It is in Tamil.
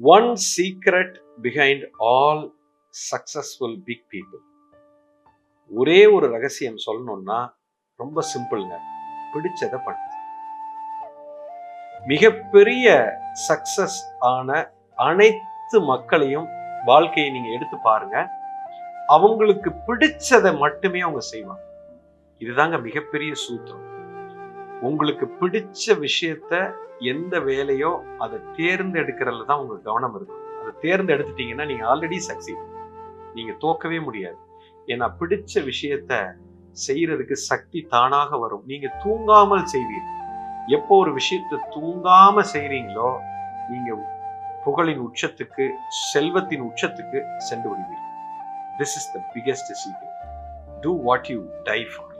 One secret behind all successful big people. ஒரே ஒரு ரகசியம் சொல்லணும்னா ரொம்ப சிம்பிள்ங்க. பிடிச்சதை பண்ணுங்க. மிகப்பெரிய சக்சஸ் ஆன அனைத்து மக்களையும் வாழ்க்கையை நீங்க எடுத்து பாருங்க. அவங்களுக்கு பிடிச்சதை மட்டுமே அவங்க செய்வாங்க. இதுதாங்க மிகப்பெரிய சூத்திரம். உங்களுக்கு பிடிச்ச விஷயத்த எந்த வேலையோ அதை தேர்ந்தெடுக்கிறதுல தான் உங்க கவனம் இருக்கும். அதை தேர்ந்தெடுத்துட்டீங்கன்னா நீங்க ஆல்ரெடி சக்சீட். நீங்க தோக்கவே முடியாது. ஏன்னா பிடிச்ச விஷயத்த செய்யறதுக்கு சக்தி தானாக வரும். நீங்க தூங்காமல் செய்வீர்கள். எப்போ ஒரு விஷயத்த தூங்காம செய்றீங்களோ நீங்க புகழின் உச்சத்துக்கு, செல்வத்தின் உச்சத்துக்கு சென்று விடுவீர்கள். This is the biggest secret. Do what you die for.